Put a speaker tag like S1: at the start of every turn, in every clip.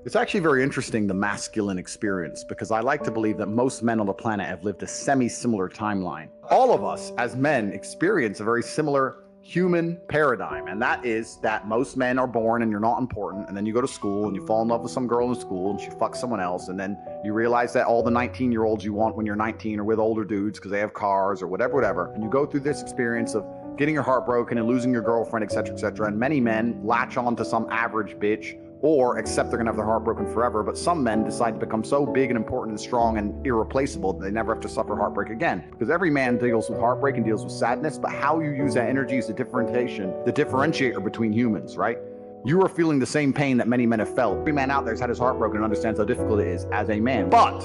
S1: It's actually very interesting, the masculine experience, because I like to believe that most men on the planet have lived a semi-similar timeline. All of us as men experience a very similar human paradigm, and that is that most men are born and you're not important, and then you go to school and you fall in love with some girl in school and she fucks someone else, and then you realize that all the 19-year-olds you want when you're 19 are with older dudes because they have cars or whatever, and you go through this experience of getting your heart broken and losing your girlfriend, etc., and many men latch on to some average bitch or accept they're gonna have their heart broken forever, but some men decide to become so big and important and strong and irreplaceable that they never have to suffer heartbreak again. Because every man deals with heartbreak and deals with sadness, but how you use that energy is the differentiator between humans, right? You are feeling the same pain that many men have felt. Every man out there has had his heart broken and understands how difficult it is as a man. But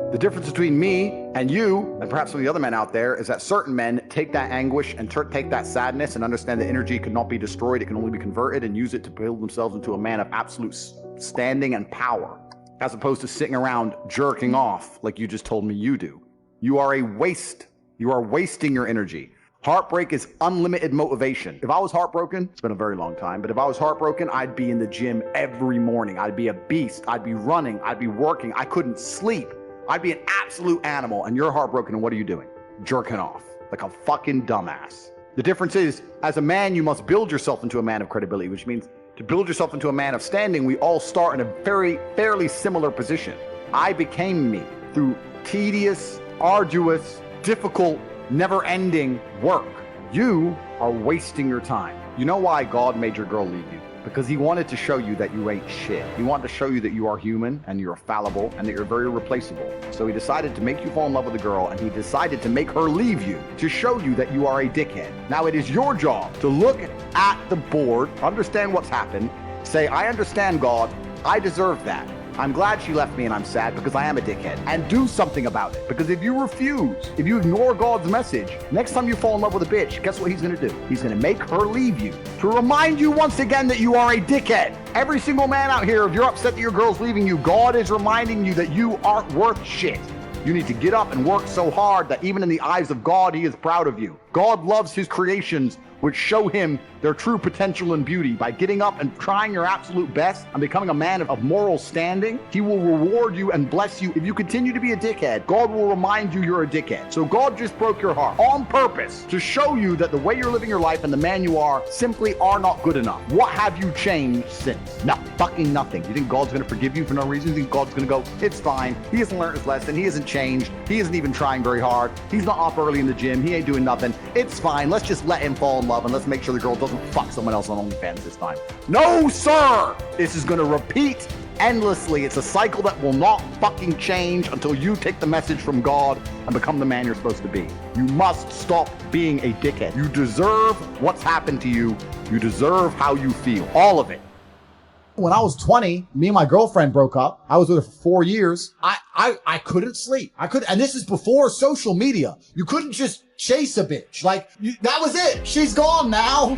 S1: the difference between me and you, and perhaps some of the other men out there, is that certain men take that anguish and take that sadness and understand that energy cannot be destroyed, it can only be converted, and use it to build themselves into a man of absolute standing and power, as opposed to sitting around jerking off like you just told me you do. You are a waste. You are wasting your energy. Heartbreak is unlimited motivation. If I was heartbroken, it's been a very long time, but if I was heartbroken, I'd be in the gym every morning. I'd be a beast. I'd be running. I'd be working. I couldn't sleep. I'd be an absolute animal, and you're heartbroken, and what are you doing? Jerking off like a fucking dumbass. The difference is, as a man, you must build yourself into a man of credibility, which means to build yourself into a man of standing, we all start in a fairly similar position. I became me through tedious, arduous, difficult, never-ending work. You are wasting your time. You know why God made your girl leave you? Because he wanted to show you that you ain't shit. He wanted to show you that you are human and you're fallible and that you're very replaceable. So he decided to make you fall in love with a girl, and he decided to make her leave you to show you that you are a dickhead. Now it is your job to look at the board, understand what's happened, say, I understand, God, I deserve that. I'm glad she left me and I'm sad because I am a dickhead, and do something about it. Because if you refuse, if you ignore God's message, next time you fall in love with a bitch, guess what he's gonna do? He's gonna make her leave you to remind you once again that you are a dickhead. Every single man out here, if you're upset that your girl's leaving you, God is reminding you that you aren't worth shit. You need to get up and work so hard that even in the eyes of God, he is proud of you. God loves his creations, which show him their true potential and beauty. By getting up and trying your absolute best and becoming a man of moral standing, he will reward you and bless you. If you continue to be a dickhead, God will remind you you're a dickhead. So God just broke your heart on purpose to show you that the way you're living your life and the man you are simply are not good enough. What have you changed since? No, fucking nothing. You think God's gonna forgive you for no reason? You think God's gonna go, it's fine. He hasn't learned his lesson. He hasn't changed. He isn't even trying very hard. He's not up early in the gym. He ain't doing nothing. It's fine. Let's just let him fall in love and let's make sure the girl doesn't fuck someone else on OnlyFans this time. No, sir! This is gonna repeat endlessly. It's a cycle that will not fucking change until you take the message from God and become the man you're supposed to be. You must stop being a dickhead. You deserve what's happened to you. You deserve how you feel. All of it.
S2: When I was 20, me and my girlfriend broke up. I was with her for 4 years. I couldn't sleep. And this is before social media. You couldn't just chase a bitch. That was it. She's gone now.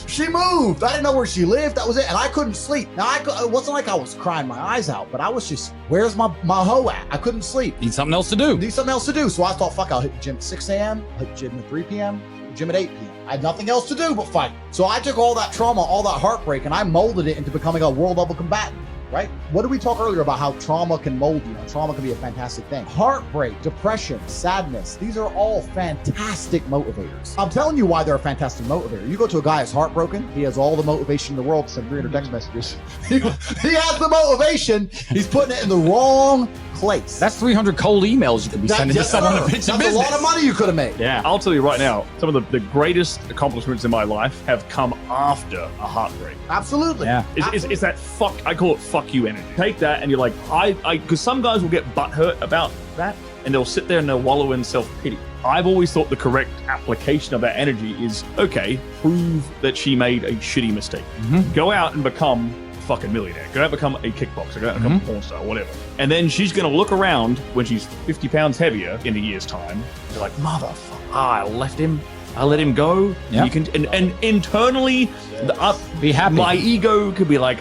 S2: She moved. I didn't know where she lived. That was it. And I couldn't sleep. Now, it wasn't like I was crying my eyes out, but I was just, where's my hoe at? I couldn't sleep.
S3: Need something else to do.
S2: So I thought, fuck, I'll hit the gym at 6 a.m., hit the gym at 3 p.m., gym at 8 p.m. I had nothing else to do but fight. So I took all that trauma, all that heartbreak, and I molded it into becoming a world level combatant, right? What did we talk earlier about how trauma can mold you? And trauma can be a fantastic thing. Heartbreak, depression, sadness, these are all fantastic motivators. I'm telling you why they're a fantastic motivator. You go to a guy who's heartbroken, he has all the motivation in the world to send 300 text messages. He has the motivation, he's putting it in the wrong place.
S3: That's 300 cold emails you could be sending to someone to pitch a business.
S2: That's a lot of money you could have made.
S4: Yeah, I'll tell you right now, some of the greatest accomplishments in my life have come after a heartbreak.
S2: Absolutely.
S3: Yeah.
S4: It's that fuck, I call it fuck you energy. Take that and you're like, because some guys will get butthurt about that and they'll sit there and they'll wallow in self-pity. I've always thought the correct application of that energy is, okay, prove that she made a shitty mistake. Go out and become fucking millionaire. Go out and become a kickboxer. Go out and become a porn star, whatever. And then she's going to look around when she's 50 pounds heavier in a year's time. They're like, motherfucker, I left him. I let him go.
S3: Yeah.
S4: You can, and internally,
S3: be happy.
S4: My ego could be like,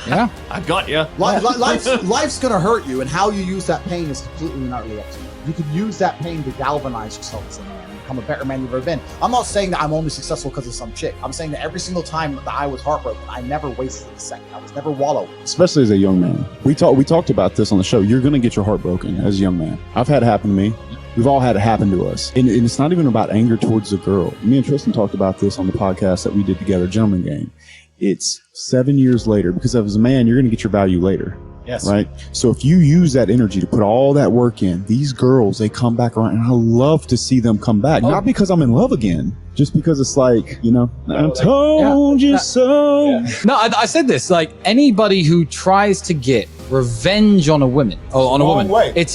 S3: yeah,
S4: I got you.
S2: Life's going to hurt you, and how you use that pain is completely not really up to you. You could use that pain to galvanize yourself as a man. become a better man you've ever been. I'm not saying that I'm only successful because of some chick. I'm saying that every single time that I was heartbroken, I never wasted a second. I was never wallowing.
S5: Especially as a young man. We talked about this on the show. You're going to get your heart broken as a young man. I've had it happen to me. We've all had it happen to us. And it's not even about anger towards the girl. Me and Tristan talked about this on the podcast that we did together, Gentleman Game. It's 7 years later, because as a man, you're going to get your value later.
S2: Yes.
S5: Right. So if you use that energy to put all that work in, these girls, they come back around, and I love to see them come back. Not because I'm in love again, just because it's like, you know, I told you so.
S3: Yeah. No, I said this, like anybody who tries to get revenge on a woman, that's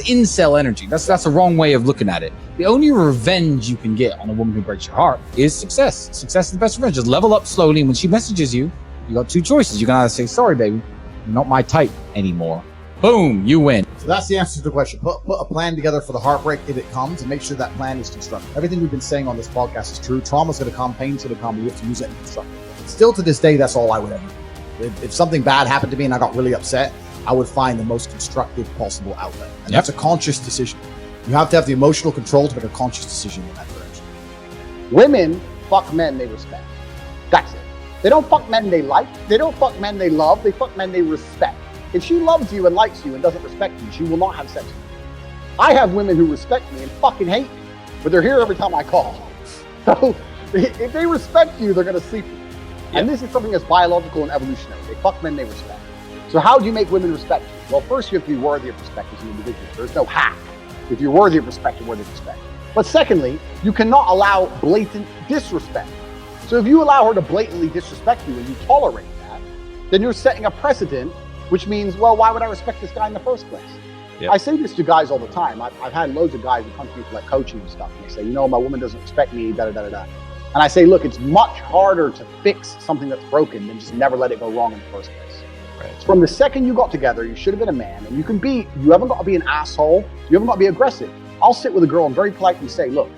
S3: incel energy. That's a wrong way of looking at it. The only revenge you can get on a woman who breaks your heart is success. Success is the best revenge. Just level up slowly, and when she messages you, you got two choices. You can either say, sorry, baby, you're not my type anymore. Boom, you win.
S2: So that's the answer to the question. Put a plan together for the heartbreak if it comes, and make sure that plan is constructive. Everything we've been saying on this podcast is true. Trauma's going to come, pain's going to come, you have to use it in constructive. Still to this day, that's all I would ever do. If something bad happened to me and I got really upset, I would find the most constructive possible outlet. And that's a conscious decision. You have to have the emotional control to make a conscious decision in that direction.
S6: Women fuck men they respect. That's it. They don't fuck men they like. They don't fuck men they love. They fuck men they respect. If she loves you and likes you and doesn't respect you, she will not have sex with you. I have women who respect me and fucking hate me, but they're here every time I call. So if they respect you, they're going to sleep with you. And this is something that's biological and evolutionary. They fuck men they respect. So how do you make women respect you? Well, first you have to be worthy of respect as an individual. There's no hack. If you're worthy of respect, you're worthy of respect. But secondly, you cannot allow blatant disrespect. So if you allow her to blatantly disrespect you and you tolerate that, then you're setting a precedent, which means, well, why would I respect this guy in the first place? Yep. I say this to guys all the time. I've had loads of guys who come to me for like coaching and stuff. And they say, you know, my woman doesn't respect me, da-da-da-da-da. And I say, look, it's much harder to fix something that's broken than just never let it go wrong in the first place. Right. From the second you got together, you should have been a man. And you haven't got to be an asshole. You haven't got to be aggressive. I'll sit with a girl and very politely say, look,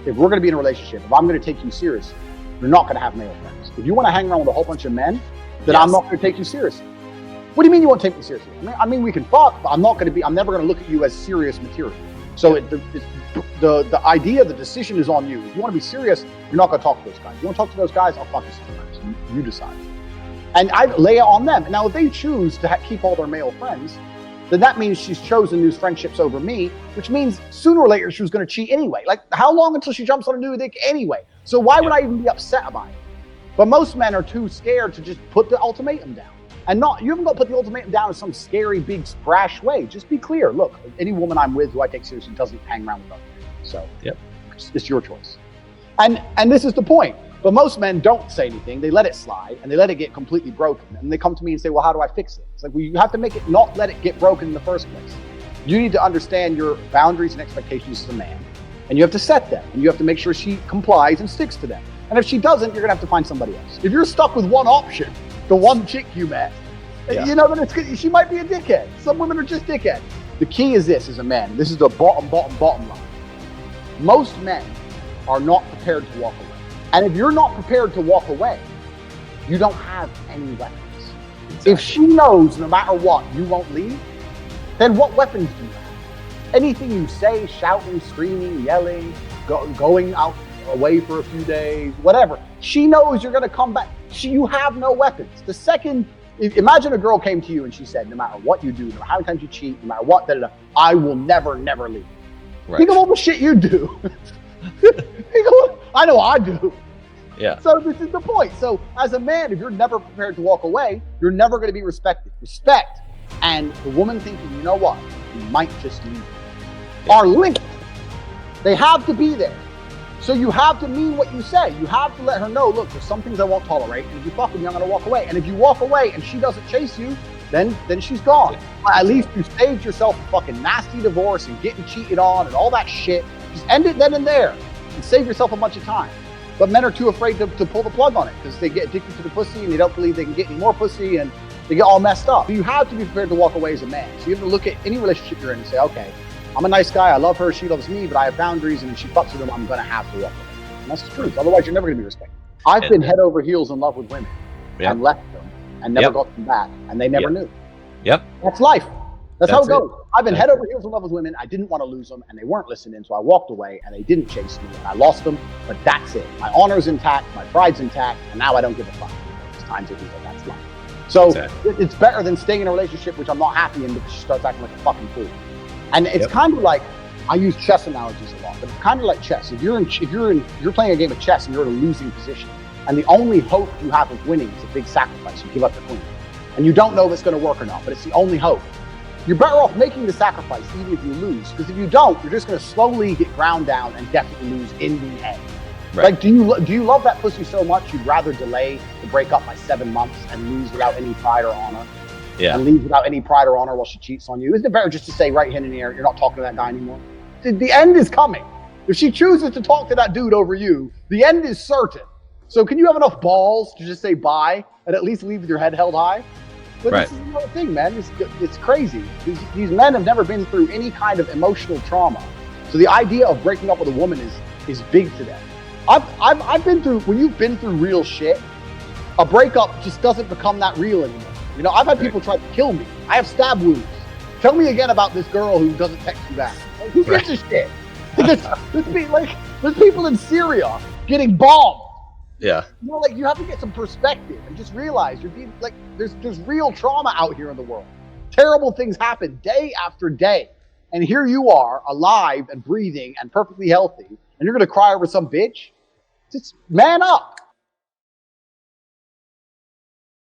S6: if we're going to be in a relationship, if I'm going to take you seriously, you're not going to have male friends. If you want to hang around with a whole bunch of men, then I'm not going to take you seriously. What do you mean you won't take me seriously? I mean we can fuck, but I'm never going to look at you as serious material. So the idea, the decision is on you. If you want to be serious, you're not going to talk to those guys. You want to talk to those guys, I'll fuck you sometimes. You decide. And I lay it on them. Now, if they choose to keep all their male friends, then that means she's chosen these friendships over me, which means sooner or later she was going to cheat anyway. Like, how long until she jumps on a new dick anyway? So why would I even be upset about it? But most men are too scared to just put the ultimatum down. And you haven't got to put the ultimatum down in some scary, big, brash way. Just be clear. Look, any woman I'm with who I take seriously doesn't hang around with other men. So it's your choice. And this is the point. But most men don't say anything. They let it slide and they let it get completely broken. And they come to me and say, well, how do I fix it? It's like, well, you have to make it not let it get broken in the first place. You need to understand your boundaries and expectations as a man. And you have to set them. And you have to make sure she complies and sticks to them. And if she doesn't, you're going to have to find somebody else. If you're stuck with one option, the one chick you met, you know, then she might be a dickhead. Some women are just dickheads. The key is this as a man. This is the bottom line. Most men are not prepared to walk away. And if you're not prepared to walk away, you don't have any weapons. Exactly. If she knows no matter what, you won't leave, then what weapons do you have? Anything you say, shouting, screaming, yelling, going out away for a few days, whatever. She knows you're going to come back. You have no weapons. The second, imagine a girl came to you and she said, no matter what you do, no matter how many times you cheat, no matter what, I will never leave. Right. Think of all the shit you do. I know I do.
S7: Yeah.
S6: So this is the point. So as a man, if you're never prepared to walk away, you're never going to be respected. Respect and the woman thinking, you know what, you might just leave, are linked. They have to be there. So you have to mean what you say. You have to let her know, look, there's some things I won't tolerate. And if you fuck with me, I'm going to walk away. And if you walk away and she doesn't chase you, then she's gone. At least you saved yourself a fucking nasty divorce and getting cheated on and all that shit. Just end it then and there and save yourself a bunch of time. But men are too afraid to pull the plug on it because they get addicted to the pussy and they don't believe they can get any more pussy and they get all messed up. So you have to be prepared to walk away as a man. So you have to look at any relationship you're in and say, okay, I'm a nice guy, I love her, she loves me, but I have boundaries, and if she fucks with them, I'm going to have to walk away. And that's the truth. Otherwise, you're never going to be respected. I've been head over heels in love with women and left them and never got them back, and they never knew.
S7: Yep.
S6: That's life. That's how it goes. I've been head over heels in love with women. I didn't want to lose them, and they weren't listening, so I walked away, and they didn't chase me, and I lost them. But that's it. My honor's intact, my pride's intact, and now I don't give a fuck. It's time to do that. That's life. So it's better than staying in a relationship which I'm not happy in because she starts acting like a fucking fool. And it's kind of like, I use chess analogies a lot, but it's kind of like chess. If you're playing a game of chess and you're in a losing position, and the only hope you have of winning is a big sacrifice, you give up the queen, and you don't know if it's going to work or not, but it's the only hope. You're better off making the sacrifice even if you lose, because if you don't, you're just going to slowly get ground down and definitely lose in the end. Right. Like, do you love that pussy so much you'd rather delay the breakup by 7 months and lose without any pride or honor? Yeah. And leave without any pride or honor while she cheats on you? Isn't it better just to say right hand in the air, you're not talking to that guy anymore? The end is coming. If she chooses to talk to that dude over you, the end is certain. So can you have enough balls to just say bye and at least leave with your head held high? But this is another thing, man. It's crazy. These men have never been through any kind of emotional trauma. So the idea of breaking up with a woman is big to them. I've been through, when you've been through real shit, a breakup just doesn't become that real anymore. You know, I've had people try to kill me. I have stab wounds. Tell me again about this girl who doesn't text you back. Like, who gives a shit? There's people in Syria getting bombed. Yeah. You know, like, you have to get some perspective and just realize you're being like, there's real trauma out here in the world. Terrible things happen day after day. And here you are, alive and breathing and perfectly healthy, and you're gonna cry over some bitch? Just man up.